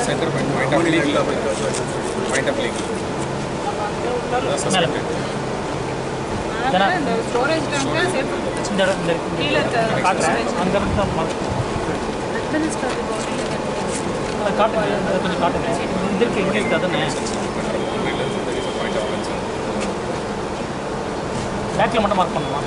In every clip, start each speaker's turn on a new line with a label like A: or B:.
A: Center point of legal. Point of legal. Suspected.
B: இந்த storage டேங்க்ல safe இந்த கீழ காட்டுறேன் அங்க இருந்து அட்மினிஸ்ட்ரேட்டிவ் பாடியில காட்டுங்க அது கொஞ்சம் காட்டுங்க இதுக்கு இங்க இருக்கு அதானே பேக்ல மட்டும் மார்க் பண்ணுமா.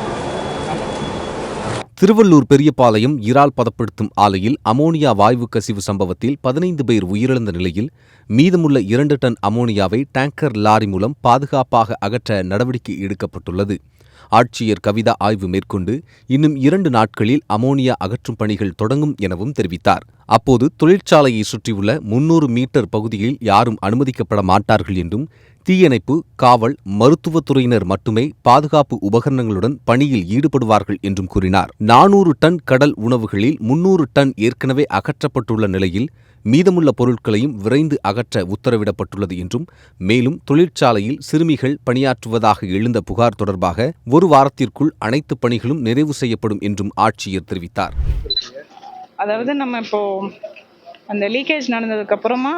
C: திருவள்ளூர் பெரியபாளையம் இறால் பதப்படுத்தும் ஆலையில் அமோனியா வாயு கசிவு சம்பவத்தில் 15 பேர் உயிரிழந்த நிலையில் மீதமுள்ள 2 டன் அமோனியாவை டேங்கர் லாரி மூலம் பாதுகாப்பாக அகற்ற நடவடிக்கை எடுக்கப்பட்டுள்ளது. ஆட்சியர் கவிதா ஆய்வு மேற்கொண்டு இன்னும் 2 நாட்களில் அமோனியா அகற்றும் பணிகள் தொடங்கும் எனவும் தெரிவித்தார். அப்போது தொழிற்சாலையை சுற்றியுள்ள 300 மீட்டர் பகுதியில் யாரும் அனுமதிக்கப்பட மாட்டார்கள் என்றும் தீயணைப்பு, காவல், மருத்துவத்துறையினர் மட்டுமே பாதுகாப்பு உபகரணங்களுடன் பணியில் ஈடுபடுவார்கள் என்றும் கூறினார். 400 டன் கடல் உணவுகளில் 300 டன் ஏற்கனவே அகற்றப்பட்டுள்ள நிலையில் மீதமுள்ள பொருட்களையும் விரைந்து அகற்ற உத்தரவிடப்பட்டுள்ளது என்றும், மேலும் தொழிற்சாலையில் சிறுமிகள் பணியாற்றுவதாக எழுந்த புகார் தொடர்பாக 1 வாரத்திற்குள் அனைத்து பணிகளும் நிறைவு செய்யப்படும் என்றும் ஆட்சியர் தெரிவித்தார்.
D: அதாவது நம்ம இப்போ அந்த லீக்கேஜ் நடந்ததுக்கு அப்புறமா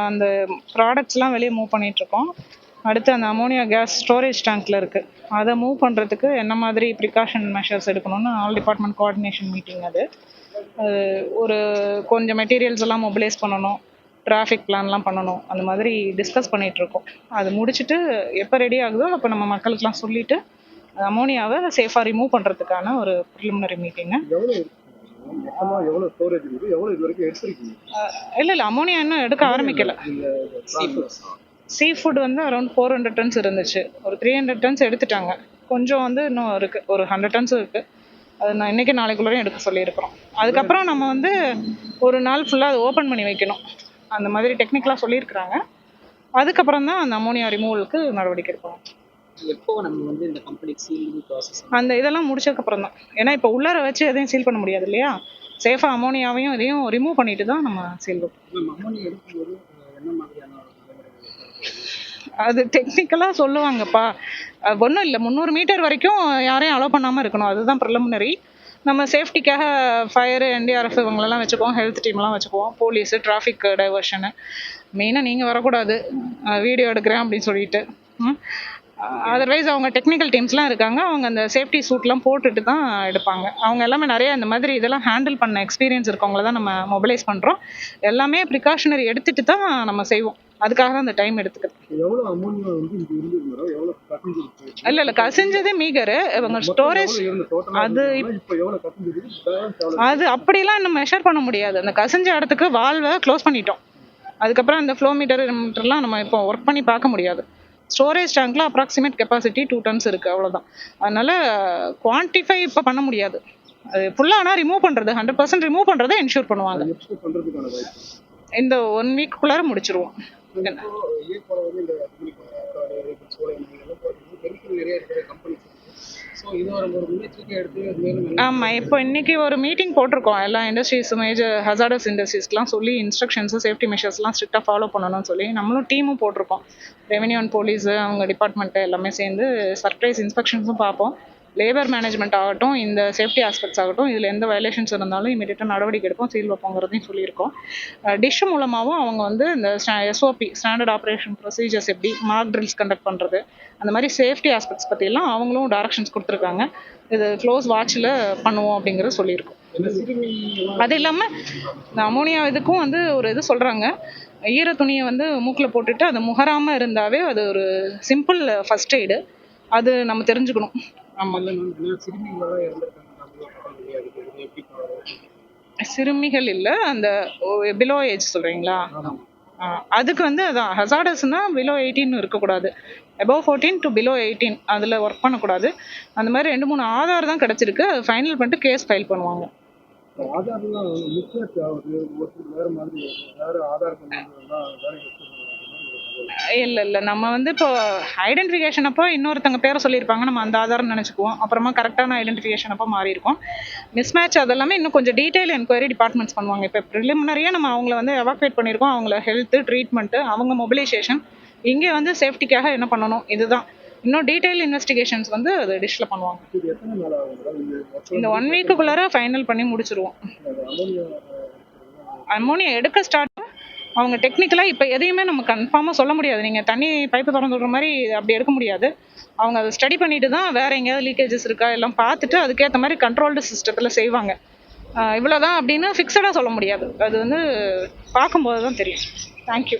D: அந்த ப்ராடக்ட்ஸ்லாம் வெளியே மூவ் பண்ணிட்டு இருக்கோம். அடுத்து அந்த அமோனியா கேஸ் ஸ்டோரேஜ் டேங்க்ல இருக்கு, அதை மூவ் பண்றதுக்கு என்ன மாதிரி ப்ரிகாஷன் மெஷர்ஸ் எடுக்கணும்னு ஆல் டிபார்ட்மெண்ட் கோஆர்டினேஷன் மீட்டிங். அது ஒரு கொஞ்சம் மெட்டீரியல்ஸ் எல்லாம் மொபிலைஸ் பண்ணணும், டிராஃபிக் பிளான்லாம் பண்ணணும், அந்த மாதிரி டிஸ்கஸ் பண்ணிட்டு இருக்கோம். அது முடிச்சுட்டு எப்போ ரெடி ஆகுதோ அப்போ நம்ம மக்களுக்கெல்லாம் சொல்லிட்டு அமோனியாவை சேஃபாக ரிமூவ் பண்ணுறதுக்கான ஒரு ப்ரிலிமினரி மீட்டிங்கு. இல்லை அமோனியா இன்னும் எடுக்க ஆரம்பிக்கல. சீ ஃபுட் வந்து அரௌண்ட் 400 டன்ஸ் இருந்துச்சு, ஒரு 300 டன்ஸ் எடுத்துட்டாங்க. கொஞ்சம் வந்து இன்னும் இருக்கு, ஒரு 100 டன்ஸ் இருக்கு. அது நான் இன்னைக்கு நாளைக்குள்ளேயும் எடுக்க சொல்லியிருக்கிறோம். அதுக்கப்புறம் நம்ம வந்து ஒரு நாள் ஃபுல்லாக அது ஓப்பன் பண்ணி வைக்கணும், அந்த மாதிரி டெக்னிக்கலாக சொல்லியிருக்கிறாங்க. அதுக்கப்புறம் தான் அந்த அமோனியா ரிமூவலுக்கு நடவடிக்கை எடுக்கணும்.
B: எப்போ நம்ம வந்து இந்த கம்பெனி சீலிங் ப்ராசஸ்
D: அந்த இதெல்லாம் முடிச்சதுக்கப்புறம் தான். ஏன்னா இப்போ உள்ளார வச்சு எதையும் சீல் பண்ண முடியாது இல்லையா, சேஃபாக அமோனியாவையும் இதையும் ரிமூவ் பண்ணிட்டு தான் நம்ம சீல் பண்ணுவோம்.
B: அமோனியா எடுக்கும்போது என்ன மாதிரியான
D: அது டெக்னிக்கலாக சொல்லுவாங்கப்பா. ஒன்றும் இல்லை, 300 மீட்டர் வரைக்கும் யாரையும் அலோவ் பண்ணாமல் இருக்கணும், அதுதான் ப்ரிலிமினரி. நம்ம சேஃப்டிக்காக ஃபயரு, NDRF இவங்களெல்லாம் வச்சுக்குவோம், ஹெல்த் டீம்லாம் வச்சுக்குவோம், போலீஸு, டிராஃபிக் டைவர்ஷனு. மெயினாக நீங்கள் வரக்கூடாது வீடியோ எடுக்கிறேன் அப்படின்னு சொல்லிட்டு. அதர்வைஸ் அவங்க டெக்னிக்கல் டீம்ஸ்லாம் இருக்காங்க, அவங்க அந்த சேஃப்டி சூட்லாம் போட்டுட்டு தான் எடுப்பாங்க. அவங்க எல்லாமே நிறைய இந்த மாதிரி இதெல்லாம் ஹேண்டில் பண்ண எக்ஸ்பீரியன்ஸ் இருக்கவங்கள தான் நம்ம மொபிலைஸ் பண்ணுறோம். எல்லாமே ப்ரிகாஷனரி எடுத்துகிட்டு தான் நம்ம செய்வோம், அதுக்காக தான் அந்த டைம் எடுத்துக்கிறது. இல்லை கசிஞ்சதே மீகரு, இவங்க ஸ்டோரேஜ் அது அப்படிலாம் இன்னும் மெஷர் பண்ண முடியாது. அந்த கசிஞ்ச இடத்துக்கு வால்வை க்ளோஸ் பண்ணிட்டோம், அதுக்கப்புறம் அந்த ஃப்ளோ மீட்டர்லாம் நம்ம இப்போ ஒர்க் பண்ணி பார்க்க முடியாது. ஸ்டோரேஜ் டேங்க்ல அப்ராக்சிமேட் கெப்பாசிட்டி 2 டன்ஸ் இருக்குது, அவ்வளோதான். அதனால குவான்டிஃபை இப்போ பண்ண முடியாது. அது ஃபுல்லாக ஆனால் ரிமூவ் பண்ணுறது 100% ரிமூவ் பண்ணுறதை என்ஷூர் பண்ணுவாங்க. இந்த 1 வீக்குள்ளார முடிச்சிருவோம். ஆமாம், இப்போ இன்னைக்கு ஒரு மீட்டிங் போட்டிருக்கோம், எல்லா இண்டஸ்ட்ரீஸ், மேஜர் ஹசார்டஸ் இண்டஸ்ட்ரீஸ்லாம் சொல்லி இன்ஸ்ட்ரக்ஷன்ஸு, சேஃப்டி மெஷர்ஸ்லாம் ஸ்ட்ரிக்டாக ஃபாலோ பண்ணணும்னு சொல்லி நம்மளும் டீமும் போட்டிருக்கோம். ரெவென்யூ அண்ட் போலீஸு, அவங்க டிபார்ட்மெண்ட்டு எல்லாமே சேர்ந்து சர்ப்ரைஸ் இன்ஸ்பெக்ஷன்ஸும் பார்ப்போம். லேபர் மேனேஜ்மெண்ட் ஆகட்டும், இந்த சேஃப்டி ஆஸ்பெக்ட்ஸ் ஆகட்டும், இதில் எந்த வயலேஷன்ஸ் இருந்தாலும் இமீடியட்டாக நடவடிக்கை எடுப்போம், சீல் வைப்போங்கிறதையும் சொல்லியிருக்கோம். டிஷ் மூலமாகவும் அவங்க வந்து இந்த SOP ஸ்டாண்டர்ட் ஆப்ரேஷன் ப்ரொசீஜர்ஸ் எப்படி மார்க் ட்ரில்ஸ் கண்டக்ட் பண்ணுறது, அந்த மாதிரி சேஃப்டி ஆஸ்பெக்ட்ஸ் பற்றியெல்லாம் அவங்களும் டைரக்ஷன்ஸ் கொடுத்துருக்காங்க. இது க்ளோஸ் வாட்சில் பண்ணுவோம் அப்படிங்கிறத சொல்லியிருக்கோம். அது இல்லாமல் இந்த அமோனியா இதுக்கும் வந்து ஒரு இது சொல்கிறாங்க, ஈர துணியை வந்து மூக்கில் போட்டுட்டு அது முகராமல் இருந்தாவே அது ஒரு சிம்பிள் ஃபர்ஸ்ட் எய்டு, அது நம்ம தெரிஞ்சுக்கணும். சிறுமிகள் இல்லை, அந்த பிலோ ஏஜ் சொல்கிறீங்களா, அதுக்கு வந்து அதான் ஹசார்டஸ்னால் பிலோ 18 இருக்கக்கூடாது, above 14 to below 18 அதில் ஒர்க் பண்ணக்கூடாது. அந்த மாதிரி 2-3 ஆதார் தான் கிடச்சிருக்கு, அது ஃபைனல் பண்ணிட்டு கேஸ் ஃபைல் பண்ணுவாங்க.
E: ஆதார்லாம் மிஸ்மேட்ச் ஆகுது, ஒருத்தருக்கு வேறு மாதிரி வேறு ஆதார் பண்ணுறதுலாம் வேலைக்கு
D: இல்லை நம்ம வந்து இப்போ ஐடென்டிஃபிகேஷன் அப்போ இன்னொருத்தங்க பேரை சொல்லியிருப்பாங்க, நம்ம அந்த ஆதாரம் நினச்சிக்குவோம். அப்புறமா கரெக்டான ஐடென்டிஃபிகேஷன் அப்போ மாறி இருக்கும். மிஸ்மேட்ச் அதெல்லாமே இன்னும் கொஞ்சம் டீட்டெயில் என்கொயரி டிபார்ட்மெண்ட்ஸ் பண்ணுவாங்க. இப்போ ப்ரிலிமினரியாக நம்ம அவங்கள வந்து எவாக்குவேட் பண்ணியிருக்கோம். அவங்கள ஹெல்த்து, ட்ரீட்மெண்ட்டு, அவங்க மொபிலைசேஷன், இங்கே வந்து சேஃப்டிக்காக என்ன பண்ணணும், இதுதான். இன்னும் டீட்டெயில் இன்வெஸ்டிகேஷன்ஸ் வந்து அது டிஷ்ஷில் பண்ணுவாங்க.
E: இது எத்தனை நாள் ஆகும்?
D: இந்த 1 வீக்குக்குள்ளார ஃபைனல் பண்ணி முடிச்சிருவோம். அமோனியா எடுக்க ஸ்டார்ட் அவங்க டெக்னிக்கலாக இப்போ எதையுமே நம்ம கன்ஃபார்மாக சொல்ல முடியாது. நீங்கள் தண்ணி பைப்பு திறந்து விடுற மாதிரி அப்படி எடுக்க முடியாது. அவங்க அதை ஸ்டடி பண்ணிட்டு தான் வேறு எங்கேயாவது லீக்கேஜஸ் இருக்கா எல்லாம் பார்த்துட்டு அதுக்கேற்ற மாதிரி கண்ட்ரோல்டு சிஸ்டத்தில் செய்வாங்க. இவ்வளோதான் அப்படின்னு ஃபிக்ஸடாக சொல்ல முடியாது. அது வந்து பார்க்கும்போது தான் தெரியும். தேங்க்யூ.